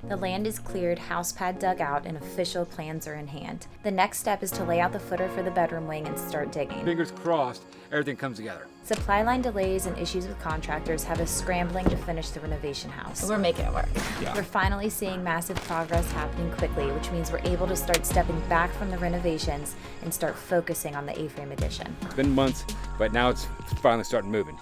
The land is cleared, house pad dug out, and official plans are in hand. The next step is to lay out the footer for the bedroom wing and start digging. Fingers crossed, everything comes together. Supply line delays and issues with contractors have us scrambling to finish the renovation house. We're making it work. Yeah. We're finally seeing massive progress happening quickly, which means we're able to start stepping back from the renovations and start focusing on the A-frame addition. It's been months, but now it's finally starting moving.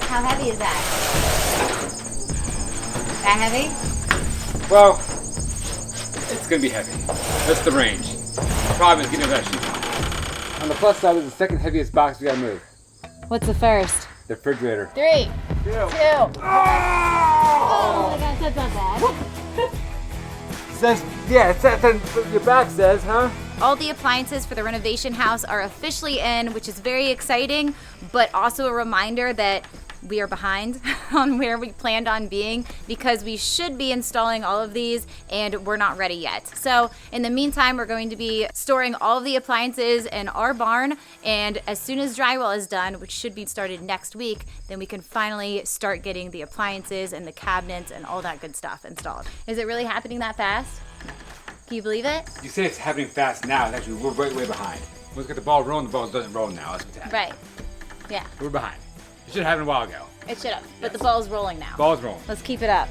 How heavy is that? That heavy? Well, it's gonna be heavy. That's the range. The problem is getting that sheet. On the plus side, there's the second heaviest box we gotta move. What's the first? The refrigerator. 3, 2. 2. Oh my gosh, that's not bad. Says, yeah, it says what your back says, huh? All the appliances for the renovation house are officially in, which is very exciting, but also a reminder that we are behind on where we planned on being because we should be installing all of these and we're not ready yet. So in the meantime, we're going to be storing all of the appliances in our barn, and as soon as drywall is done, which should be started next week, then we can finally start getting the appliances and the cabinets and all that good stuff installed. Is it really happening that fast? Can you believe it? You say it's happening fast now. It's actually, we're way behind. Let's get the ball rolling. The ball doesn't roll now. That's what's happening. Right. Yeah. We're behind. It should have happened a while ago. It should have, but the ball's rolling now. Ball's rolling. Let's keep it up.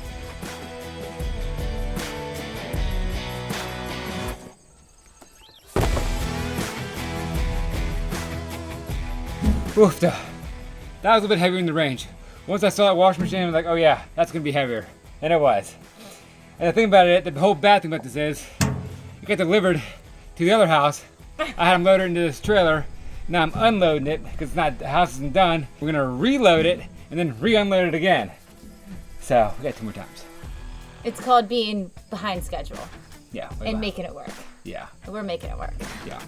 Oof, that was a little bit heavier in the range. Once I saw that washing machine, I was like, oh yeah, that's gonna be heavier. And it was. And the thing about it, the whole bad thing about this is, it got delivered to the other house. I had them load it into this trailer. Now I'm unloading it because the house isn't done. We're gonna reload it and then re-unload it again. So we got 2 more times. It's called being behind schedule Yeah. and making it work. Yeah. We're making it work. Yeah.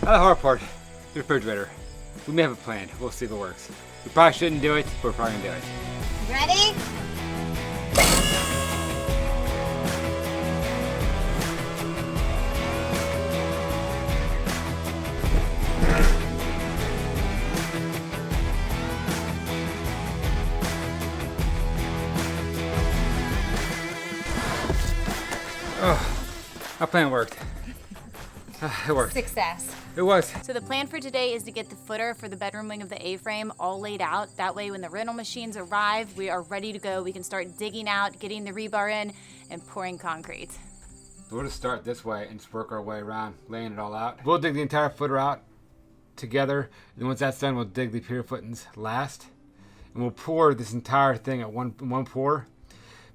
Now the hard part, the refrigerator. We may have a plan. We'll see if it works. We probably shouldn't do it, but we're probably gonna do it. Ready? Oh, our plan worked. It worked. Success. It was. So the plan for today is to get the footer for the bedroom wing of the A-frame all laid out. That way when the rental machines arrive, we are ready to go. We can start digging out, getting the rebar in, and pouring concrete. We're gonna start this way and just work our way around, laying it all out. We'll dig the entire footer out together, and once that's done, we'll dig the pier footings last. And we'll pour this entire thing at one pour.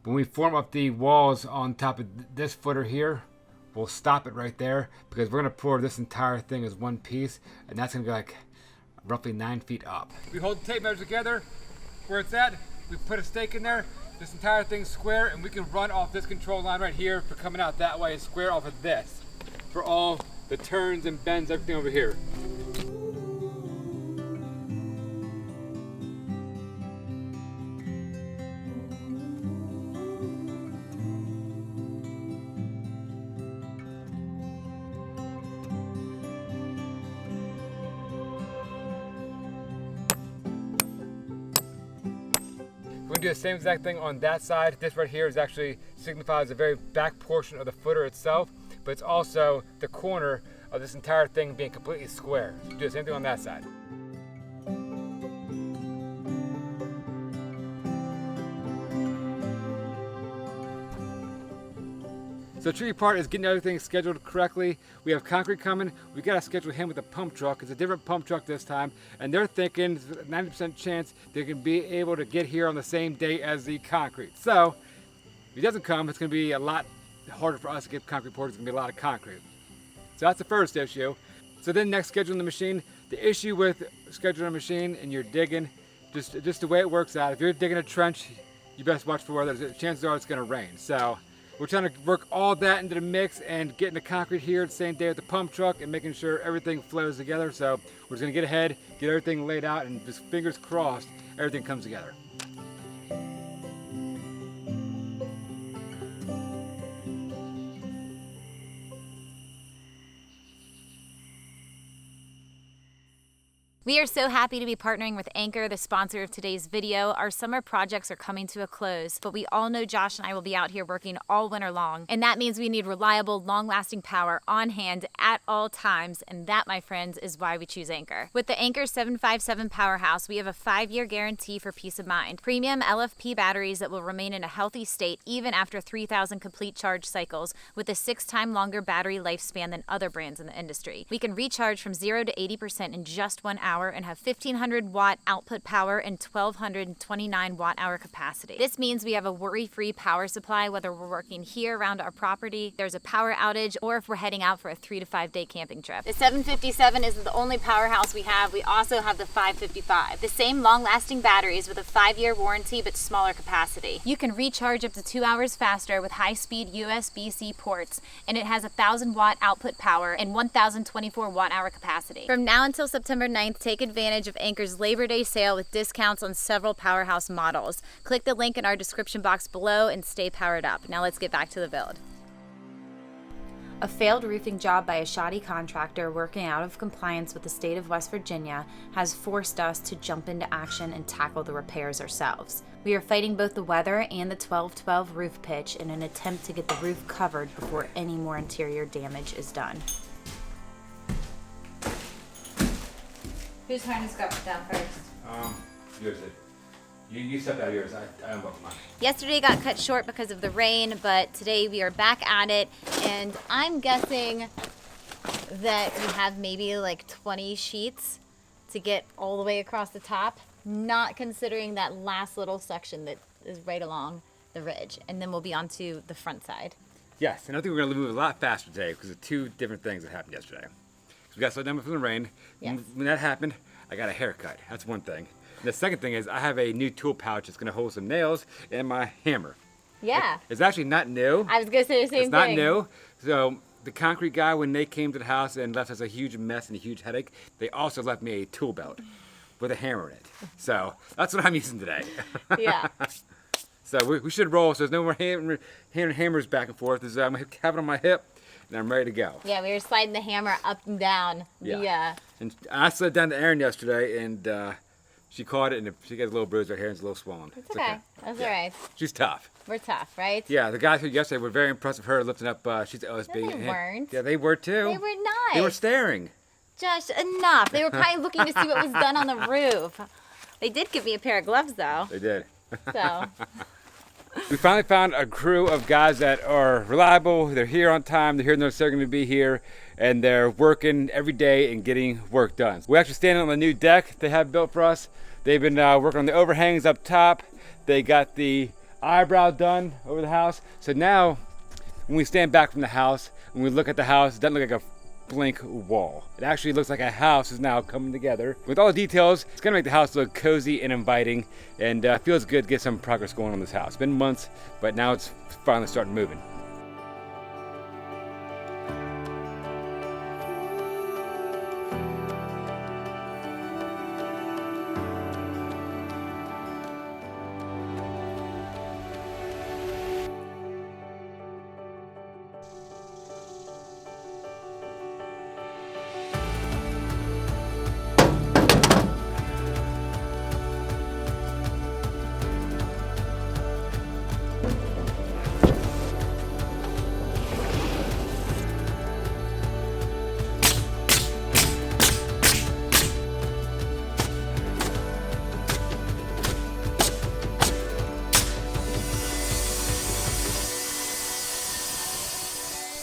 When we form up the walls on top of this footer here, we'll stop it right there because we're gonna pour this entire thing as one piece, and that's gonna go like roughly 9 feet up. We hold the tape measure together where it's at. We put a stake in there. This entire thing's square, and we can run off this control line right here for coming out that way and square off of this for all the turns and bends, everything over here. We're gonna do the same exact thing on that side. This right here is actually signifies the very back portion of the footer itself, but it's also the corner of this entire thing being completely square. So do the same thing on that side. So the tricky part is getting everything scheduled correctly. We have concrete coming. We gotta schedule him with a pump truck. It's a different pump truck this time, and they're thinking 90% chance they can be able to get here on the same day as the concrete. So if he doesn't come, it's gonna be a lot harder for us to get concrete poured. It's gonna be a lot of concrete. So that's the first issue. So then next, scheduling the machine. The issue with scheduling a machine and you're digging, just the way it works out. If you're digging a trench, you best watch for weather. Chances are it's gonna rain. So We're trying to work all that into the mix and getting the concrete here the same day with the pump truck and making sure everything flows together. So we're just gonna get ahead, get everything laid out, and just fingers crossed, everything comes together. We are so happy to be partnering with Anchor, the sponsor of today's video. Our summer projects are coming to a close, but we all know Josh and I will be out here working all winter long. And that means we need reliable, long-lasting power on hand at all times. And that, my friends, is why we choose Anchor. With the Anchor 757 Powerhouse, we have a 5-year guarantee for peace of mind. Premium LFP batteries that will remain in a healthy state even after 3,000 complete charge cycles, with a 6-time longer battery lifespan than other brands in the industry. We can recharge from 0 to 80% in just 1 hour and have 1,500 watt output power and 1,229 watt hour capacity. This means we have a worry-free power supply whether we're working here around our property, there's a power outage, or if we're heading out for a 3 to 5 day camping trip. The 757 isn't the only Powerhouse we have. We also have the 555. The same long-lasting batteries with a 5-year warranty but smaller capacity. You can recharge up to 2 hours faster with high-speed USB-C ports, and it has 1,000 watt output power and 1,024 watt hour capacity. From now until September 9th, take advantage of Anchor's Labor Day sale with discounts on several Powerhouse models. Click the link in our description box below and stay powered up. Now let's get back to the build. A failed roofing job by a shoddy contractor working out of compliance with the state of West Virginia has forced us to jump into action and tackle the repairs ourselves. We are fighting both the weather and the 12-12 roof pitch in an attempt to get the roof covered before any more interior damage is done. Whose harness got put down first? Yours did. You stepped out of yours. I unbuckled mine. Yesterday got cut short because of the rain, but today we are back at it, and I'm guessing that we have maybe like 20 sheets to get all the way across the top, not considering that last little section that is right along the ridge, and then we'll be onto the front side. Yes, and I think we're going to move a lot faster today because of 2 different things that happened yesterday. So we got slowed down from the rain. Yes. When that happened, I got a haircut. That's one thing. And the second thing is I have a new tool pouch that's going to hold some nails and my hammer. Yeah. It's actually not new. I was going to say the same thing. It's not new. So the concrete guy, when they came to the house and left us a huge mess and a huge headache, they also left me a tool belt with a hammer in it. So that's what I'm using today. Yeah. So we should roll. So there's no more hammers back and forth. I'm having it on my hip. And I'm ready to go. Yeah, we were sliding the hammer up and down. Yeah. And I slid down to Erin yesterday, and she caught it, and she got a little bruise right here, and it's a little swollen. It's okay. That's all right. She's tough. We're tough, right? Yeah, the guys who yesterday were very impressed with her lifting up. She's OSB. No, they weren't. Yeah, they were too. They were not. They were staring. Josh, enough. They were probably looking to see what was done on the roof. They did give me a pair of gloves, though. They did. So. We finally found a crew of guys that are reliable. They're here on time. They're here when they're going to be here, and they're working every day and getting work done. We're actually standing on the new deck they have built for us. They've been working on the overhangs up top. They got the eyebrow done over the house. So now, when we stand back from the house, when we look at the house, it doesn't look like a blank wall. It actually looks like a house is now coming together. With all the details, it's gonna make the house look cozy and inviting, and feels good to get some progress going on this house. It's been months, but now it's finally starting moving.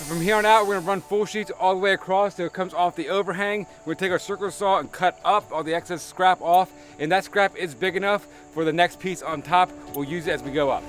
From here on out, we're gonna run full sheets all the way across so it comes off the overhang. We're gonna take our circular saw and cut up all the excess scrap off, and that scrap is big enough for the next piece on top. We'll use it as we go up.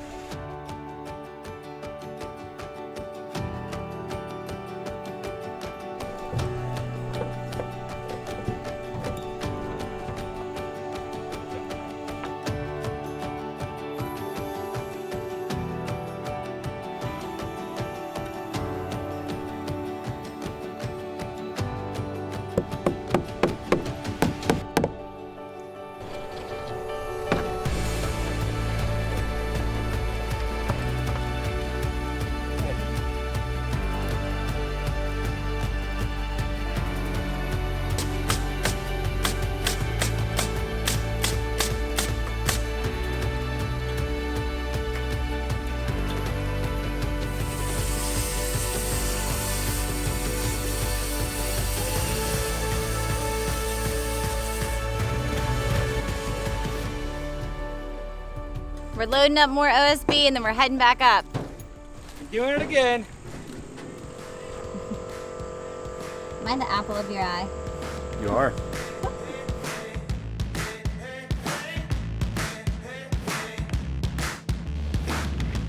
We're loading up more OSB and then we're heading back up. Doing it again. Am I the apple of your eye? You are.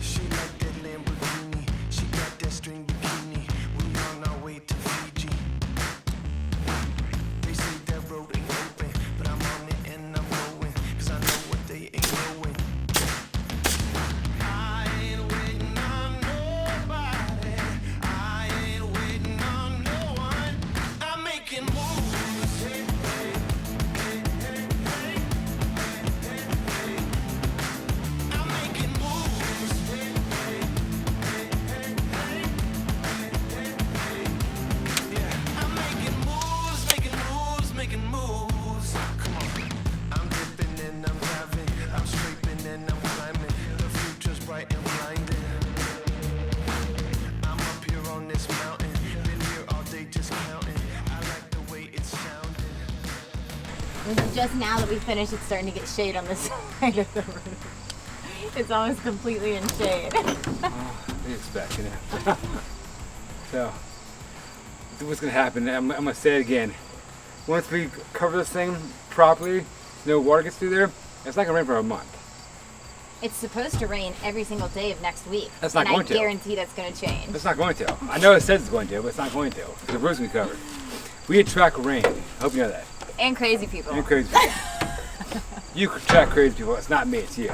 She like that Lamborghini. She got that string bikini. We on our way to Fiji. They say that road ain't open, but I'm on it and I'm going, 'cause I know what they ain't knowing. I ain't waiting on nobody. I ain't waiting on no one. I'm making moves. I'm making moves. I'm making moves, making moves, making moves. Come on. I'm dipping and I'm diving. I'm scraping and I'm climbing. The future's bright and blinding. I'm up here on this mountain. Been here all day just counting. I like the way it's sounding. This is just now that we finished, it's starting to get shade on this side of the roof. It's almost completely in shade. We expect, you know. So, what's gonna happen? I'm gonna say it again. Once we cover this thing properly, no water gets through there. It's not gonna rain for a month. It's supposed to rain every single day of next week. That's not and going to. I guarantee that's going to change. It's not going to. I know it says it's going to, but it's not going to. The roof's gonna be covered. We attract rain. I hope you know that. And crazy people. You crazy people. You attract crazy people. It's not me. It's you.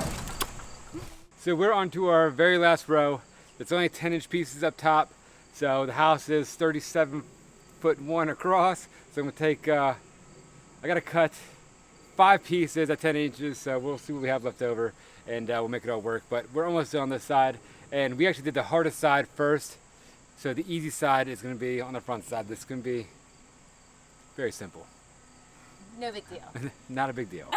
So we're on to our very last row. It's only 10-inch pieces up top. So the house is 37'1" across. So I'm gonna take. I gotta cut 5 pieces at 10 inches. So we'll see what we have left over, and we'll make it all work. But we're almost done on this side, and we actually did the hardest side first. So the easy side is gonna be on the front side. This is gonna be very simple. No big deal. Not a big deal.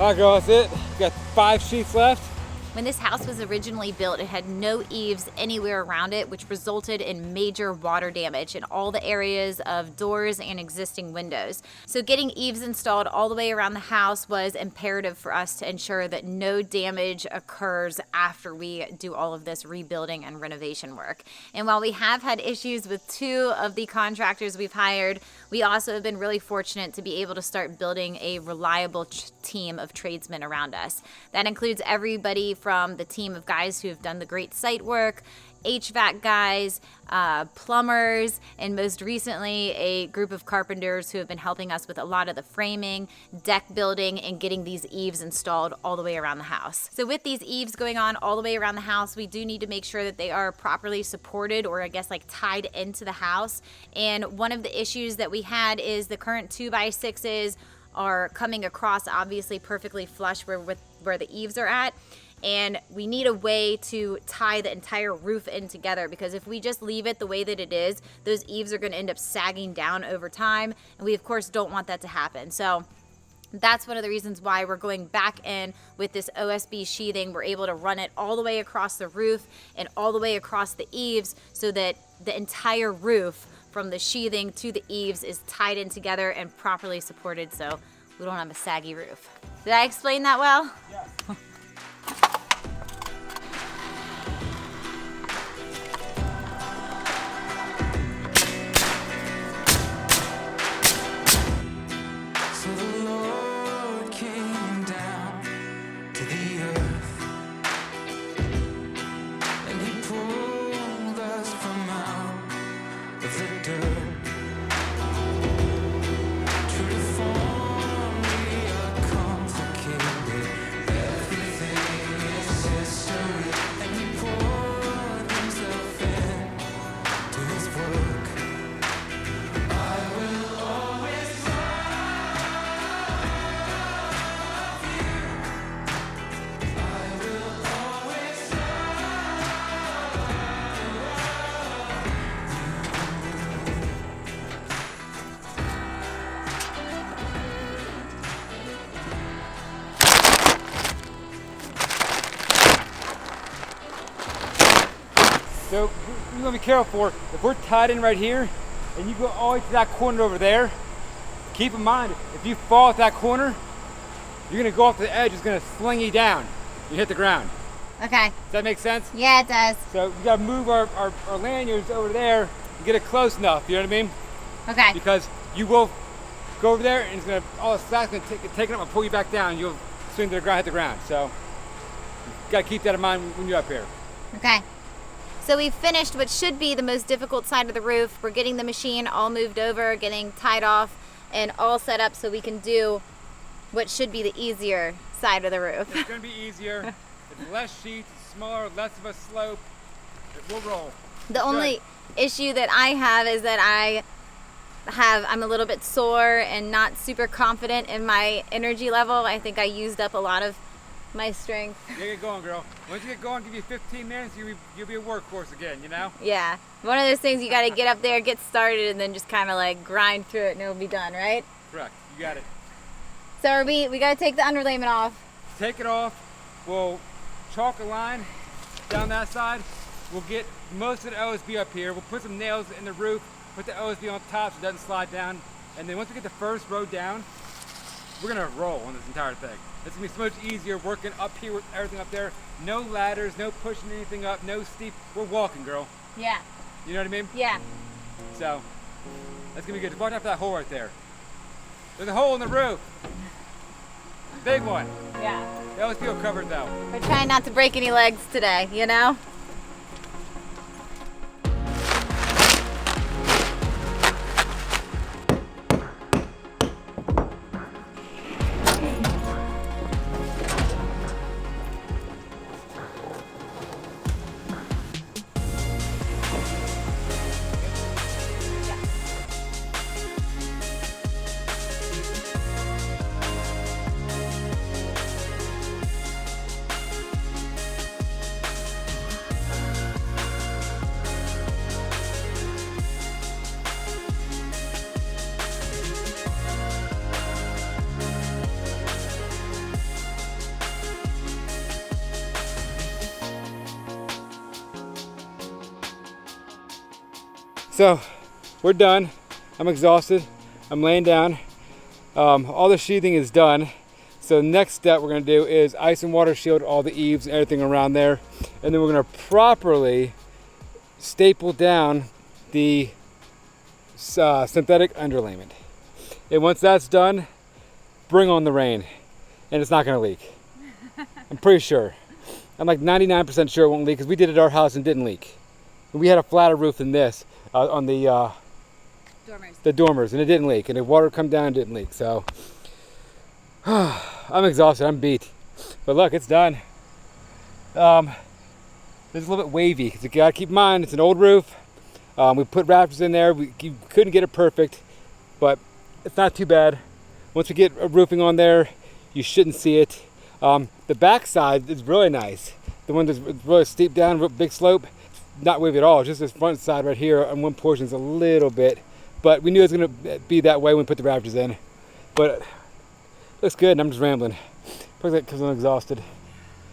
All right, girl, that's it. We got 5 sheets left. When this house was originally built, it had no eaves anywhere around it, which resulted in major water damage in all the areas of doors and existing windows. So getting eaves installed all the way around the house was imperative for us to ensure that no damage occurs after we do all of this rebuilding and renovation work. And while we have had issues with 2 of the contractors we've hired, we also have been really fortunate to be able to start building a reliable team of tradesmen around us. That includes everybody from the team of guys who have done the great site work, HVAC guys, plumbers, and most recently a group of carpenters who have been helping us with a lot of the framing, deck building, and getting these eaves installed all the way around the house. So with these eaves going on all the way around the house, we do need to make sure that they are properly supported, or I guess like tied into the house. And one of the issues that we had is the current 2x6s are coming across obviously perfectly flush where the eaves are at. And we need a way to tie the entire roof in together, because if we just leave it the way that it is, those eaves are going to end up sagging down over time, and we of course don't want that to happen. So that's one of the reasons why we're going back in with this OSB sheathing. We're able to run it all the way across the roof and all the way across the eaves, so that the entire roof from the sheathing to the eaves is tied in together and properly supported, so we don't have a saggy roof. Did I explain that well? Yes. So the Lord came down to the earth, and he pulled us from out of the dirt to reform a complicated So we're gonna be careful if we're tied in right here and you go all the way to that corner over there, keep in mind, if you fall at that corner, you're gonna go off the edge, it's gonna sling you down. You hit the ground. Okay. Does that make sense? Yeah, it does. So we gotta move our lanyards over there and get it close enough, you know what I mean? Okay. Because you will go over there and it's gonna, all the slack's gonna take it up and pull you back down. You'll swing to the ground, hit the ground. So you gotta keep that in mind when you're up here. Okay. So we've finished what should be the most difficult side of the roof. We're getting the machine all moved over, getting tied off, and all set up so we can do what should be the easier side of the roof. It's gonna be easier. It's less sheets, smaller, less of a slope. It will roll. The only issue that I have is that I'm a little bit sore and not super confident in my energy level. I think I used up a lot of my strength. Yeah, get going, girl. Once you get going, give you 15 minutes, you'll be a workhorse again, you know? Yeah. One of those things you gotta get up there, get started, and then just kind of like grind through it and it'll be done, right? Correct, you got it. So we gotta take the underlayment off. Take it off. We'll chalk a line down that side. We'll get most of the OSB up here. We'll put some nails in the roof, put the OSB on top so it doesn't slide down. And then once we get the first row down, we're gonna roll on this entire thing. It's gonna be so much easier working up here with everything up there. No ladders, no pushing anything up, no steep. We're walking, girl. Yeah. You know what I mean? Yeah. So, that's gonna be good. Just watch out for that hole right there. There's a hole in the roof. Big one. Yeah. They always feel covered though. We're trying not to break any legs today, you know? So, we're done. I'm exhausted. I'm laying down. All the sheathing is done. So the next step we're gonna do is ice and water shield all the eaves and everything around there. And then we're gonna properly staple down the synthetic underlayment. And once that's done, bring on the rain. And it's not gonna leak. I'm pretty sure. I'm like 99% sure it won't leak because we did it at our house and didn't leak. And we had a flatter roof than this on the dormers, and it didn't leak. And the water come down and didn't leak. So I'm exhausted. I'm beat. But look, it's done. It's a little bit wavy because you gotta keep in mind it's an old roof. We put rafters in there. We couldn't get it perfect, but it's not too bad. Once we get a roofing on there, you shouldn't see it. The back side is really nice. The one that's really steep down, big slope, not wavy at all. Just this front side right here on one portion is a little bit, but we knew it was gonna be that way when we put the rafters in. But it looks good, and I'm just rambling. Probably because I'm exhausted.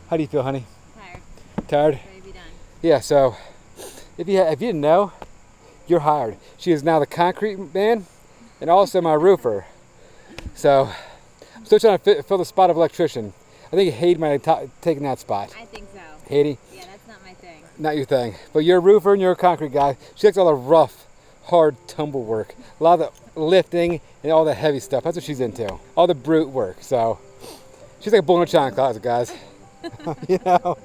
How do you feel, honey? Tired. Tired? Ready to be done. Yeah, so if you didn't know, you're hired. She is now the concrete man and also my roofer. So I'm still trying to fill the spot of electrician. I think Haiti might have taken that spot. I think so. Haiti? Yeah, that's not my thing. Not your thing. But you're a roofer and you're a concrete guy. She likes all the rough, hard tumble work. A lot of the lifting and all the heavy stuff. That's what she's into. All the brute work. So she's like a bull in a china closet, guys. You know?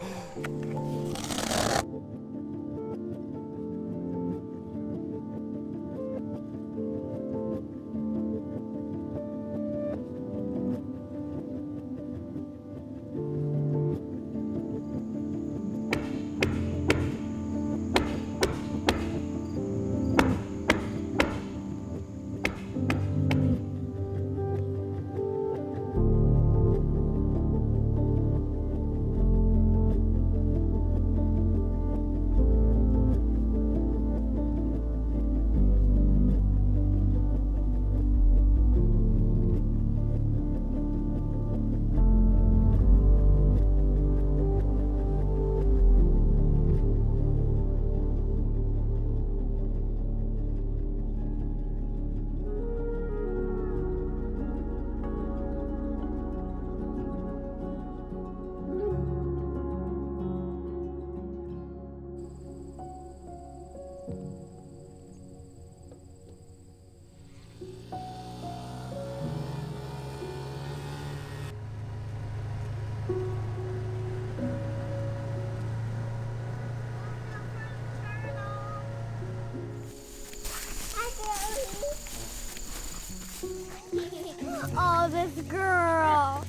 Girl.